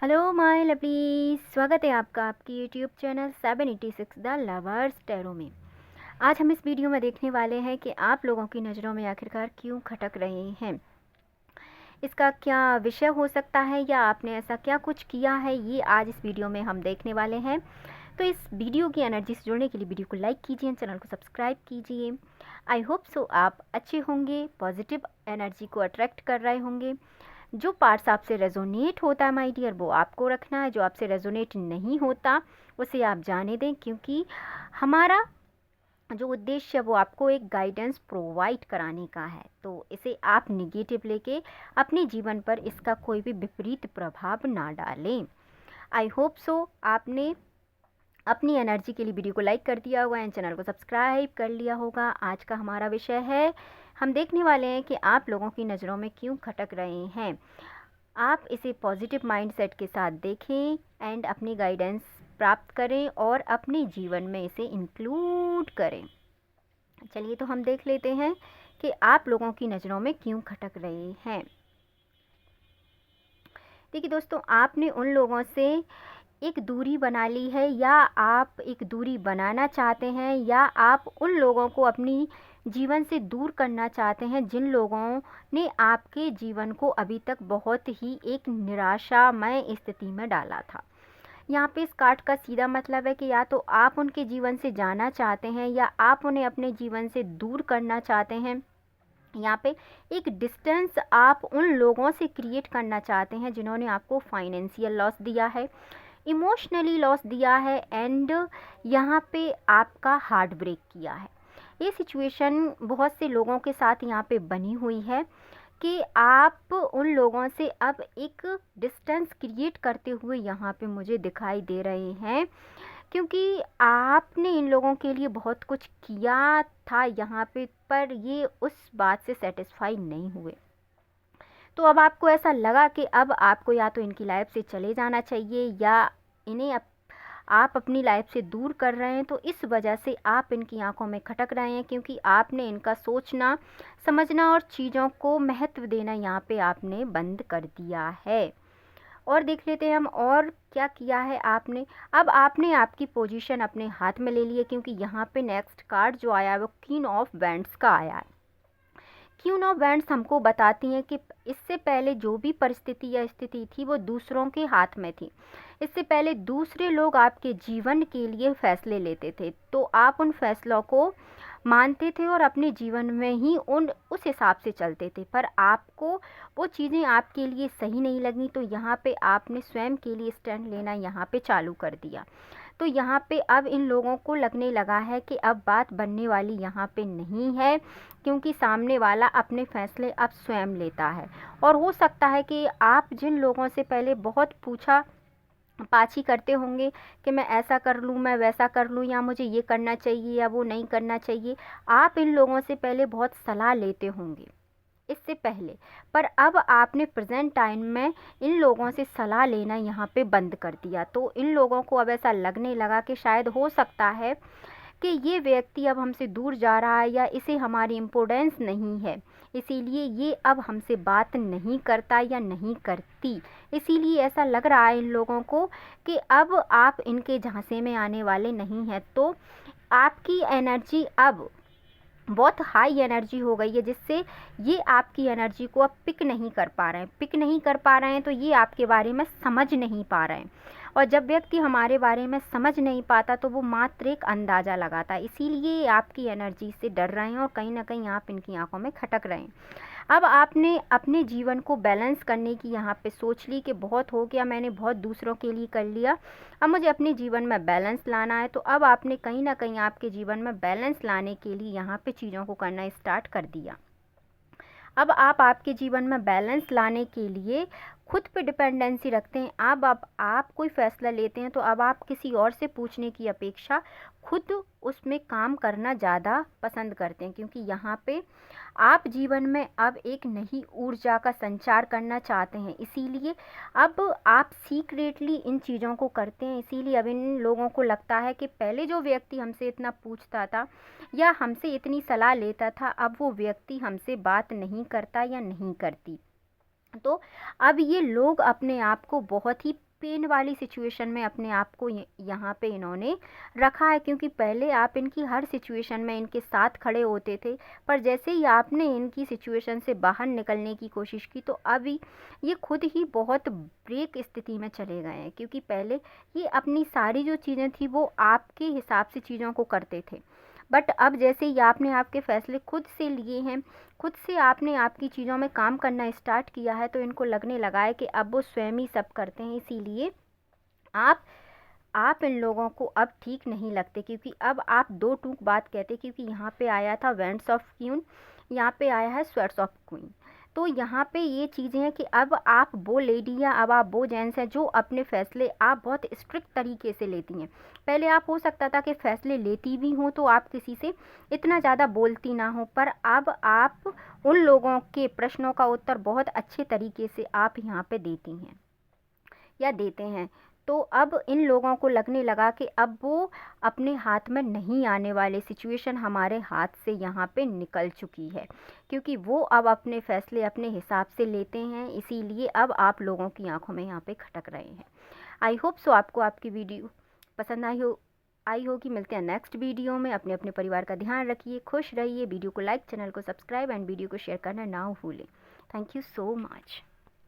Hello my lovely, स्वागत है आपका आपकी YouTube channel 786 the lovers tarot में। आज हम इस वीडियो में देखने वाले हैं कि आप लोगों की नज़रों में आखिरकार क्यों खटक रहे हैं, इसका क्या विषय हो सकता है या आपने ऐसा क्या कुछ किया है, ये आज इस वीडियो में हम देखने वाले हैं। तो इस वीडियो की एनर्जी से जुड़ने के लिए वीडियो को लाइक कीजिए, चैनल को सब्सक्राइब कीजिए। आई होप सो आप अच्छे होंगे, पॉजिटिव एनर्जी को अट्रैक्ट कर रहे होंगे। जो पार्ट्स आपसे रेजोनेट होता है माय डियर, वो आपको रखना है। जो आपसे रेजोनेट नहीं होता उसे आप जाने दें, क्योंकि हमारा जो उद्देश्य है वो आपको एक गाइडेंस प्रोवाइड कराने का है। तो इसे आप निगेटिव लेके अपने जीवन पर इसका कोई भी विपरीत प्रभाव ना डालें। आई होप सो आपने अपनी एनर्जी के लिए वीडियो को लाइक कर दिया होगा एंड चैनल को सब्सक्राइब कर लिया होगा। आज का हमारा विषय है, हम देखने वाले हैं कि आप लोगों की नज़रों में क्यों खटक रहे हैं। आप इसे पॉजिटिव माइंडसेट के साथ देखें एंड अपनी गाइडेंस प्राप्त करें और अपने जीवन में इसे इंक्लूड करें। चलिए तो हम देख लेते हैं कि आप लोगों की नज़रों में क्यों खटक रहे हैं। देखिए दोस्तों, आपने उन लोगों से एक दूरी बना ली है, या आप एक दूरी बनाना चाहते हैं, या आप उन लोगों को अपनी जीवन से दूर करना चाहते हैं जिन लोगों ने आपके जीवन को अभी तक बहुत ही एक निराशामय स्थिति में डाला था। यहाँ पे इस कार्ड का सीधा मतलब है कि या तो आप उनके जीवन से जाना चाहते हैं या आप उन्हें अपने जीवन से दूर करना चाहते हैं। यहाँ पे एक डिस्टेंस आप उन लोगों से क्रिएट करना चाहते हैं जिन्होंने आपको फाइनेंशियल लॉस दिया है, इमोशनली लॉस दिया है एंड यहाँ पे आपका हार्ट ब्रेक किया है। ये सिचुएशन बहुत से लोगों के साथ यहाँ पे बनी हुई है कि आप उन लोगों से अब एक डिस्टेंस क्रिएट करते हुए यहाँ पे मुझे दिखाई दे रहे हैं, क्योंकि आपने इन लोगों के लिए बहुत कुछ किया था यहाँ पे, पर ये उस बात से सेटिस्फाई नहीं हुए। तो अब आपको ऐसा लगा कि अब आपको या तो इनकी लाइफ से चले जाना चाहिए या इन्हें आप अपनी लाइफ से दूर कर रहे हैं। तो इस वजह से आप इनकी आंखों में खटक रहे हैं, क्योंकि आपने इनका सोचना समझना और चीज़ों को महत्व देना यहाँ पे आपने बंद कर दिया है। और देख लेते हैं हम और क्या किया है आपने। अब आपने आपकी पोजीशन अपने हाथ में ले ली है, क्योंकि यहाँ पे नेक्स्ट कार्ड जो आया है वो क्वीन ऑफ वैंड्स का आया है। क्वीन ऑफ वैंड्स हमको बताती हैं कि इससे पहले जो भी परिस्थिति या स्थिति थी वो दूसरों के हाथ में थी। इससे पहले दूसरे लोग आपके जीवन के लिए फैसले लेते थे, तो आप उन फैसलों को मानते थे और अपने जीवन में ही उस हिसाब से चलते थे। पर आपको वो चीज़ें आपके लिए सही नहीं लगी, तो यहाँ पे आपने स्वयं के लिए स्टैंड लेना यहाँ पे चालू कर दिया। तो यहाँ पे अब इन लोगों को लगने लगा है कि अब बात बनने वाली यहाँ पे नहीं है, क्योंकि सामने वाला अपने फैसले अब स्वयं लेता है। और हो सकता है कि आप जिन लोगों से पहले बहुत पूछा पाछी करते होंगे कि मैं ऐसा कर लूँ, मैं वैसा कर लूँ, या मुझे ये करना चाहिए या वो नहीं करना चाहिए, आप इन लोगों से पहले बहुत सलाह लेते होंगे इससे पहले। पर अब आपने प्रेजेंट टाइम में इन लोगों से सलाह लेना यहाँ पे बंद कर दिया। तो इन लोगों को अब ऐसा लगने लगा कि शायद हो सकता है कि ये व्यक्ति अब हमसे दूर जा रहा है या इसे हमारी इम्पोर्टेंस नहीं है, इसीलिए ये अब हमसे बात नहीं करता या नहीं करती। इसीलिए ऐसा लग रहा है इन लोगों को कि अब आप इनके झांसे में आने वाले नहीं हैं। तो आपकी एनर्जी अब बहुत हाई एनर्जी हो गई है, जिससे ये आपकी एनर्जी को अब पिक नहीं कर पा रहे हैं। पिक नहीं कर पा रहे हैं तो ये आपके बारे में समझ नहीं पा रहे हैं। और जब व्यक्ति हमारे बारे में समझ नहीं पाता तो वो मात्र एक अंदाज़ा लगाता है, इसीलिए आपकी एनर्जी से डर रहे हैं और कहीं ना कहीं आप इनकी आंखों में खटक रहे हैं। अब आपने अपने जीवन को बैलेंस करने की यहाँ पे सोच ली कि बहुत हो गया, मैंने बहुत दूसरों के लिए कर लिया, अब मुझे अपने जीवन में बैलेंस लाना है। तो अब आपने कहीं ना कहीं आपके जीवन में बैलेंस लाने के लिए यहाँ पे चीज़ों को करना स्टार्ट कर दिया। अब आप आपके जीवन में बैलेंस लाने के लिए खुद पे डिपेंडेंसी रखते हैं। अब आप कोई फ़ैसला लेते हैं तो अब आप किसी और से पूछने की अपेक्षा खुद उसमें काम करना ज़्यादा पसंद करते हैं, क्योंकि यहाँ पे आप जीवन में अब एक नई ऊर्जा का संचार करना चाहते हैं। इसीलिए अब आप सीक्रेटली इन चीज़ों को करते हैं। इसीलिए अब इन लोगों को लगता है कि पहले जो व्यक्ति हमसे इतना पूछता था या हमसे इतनी सलाह लेता था, अब वो व्यक्ति हमसे बात नहीं करता या नहीं करती। तो अब ये लोग अपने आप को बहुत ही पेन वाली सिचुएशन में अपने आप को यहाँ पे इन्होंने रखा है, क्योंकि पहले आप इनकी हर सिचुएशन में इनके साथ खड़े होते थे, पर जैसे ही आपने इनकी सिचुएशन से बाहर निकलने की कोशिश की तो अभी ये खुद ही बहुत ब्रेक स्थिति में चले गए हैं, क्योंकि पहले ये अपनी सारी जो चीज़ें थी वो आपके हिसाब से चीज़ों को करते थे, बट अब जैसे ही आपने आपके फ़ैसले खुद से लिए हैं, खुद से आपने आपकी चीज़ों में काम करना स्टार्ट किया है, तो इनको लगने लगा है कि अब वो स्वयं ही सब करते हैं। इसीलिए आप इन लोगों को अब ठीक नहीं लगते, क्योंकि अब आप दो टूक बात कहते, क्योंकि यहाँ पे आया था वेंड्स ऑफ क्वीन, यहाँ पे आया है स्वर्ड्स ऑफ क्वीन। तो यहाँ पे ये चीज़ें हैं कि अब आप वो लेडी हैं, अब आप वो जेंट्स हैं जो अपने फ़ैसले आप बहुत स्ट्रिक्ट तरीके से लेती हैं। पहले आप हो सकता था कि फ़ैसले लेती भी हों तो आप किसी से इतना ज़्यादा बोलती ना हो, पर अब आप उन लोगों के प्रश्नों का उत्तर बहुत अच्छे तरीके से आप यहाँ पे देती हैं या देते हैं। तो अब इन लोगों को लगने लगा कि अब वो अपने हाथ में नहीं आने वाले सिचुएशन हमारे हाथ से यहाँ पे निकल चुकी है, क्योंकि वो अब अपने फ़ैसले अपने हिसाब से लेते हैं, इसीलिए अब आप लोगों की आंखों में यहाँ पे खटक रहे हैं। आई होप सो आपको आपकी वीडियो पसंद आई होगी। मिलते हैं नेक्स्ट वीडियो में। अपने अपने परिवार का ध्यान रखिए, खुश रहिए। वीडियो को लाइक, चैनल को सब्सक्राइब एंड वीडियो को शेयर करना ना भूलें। Thank you so much.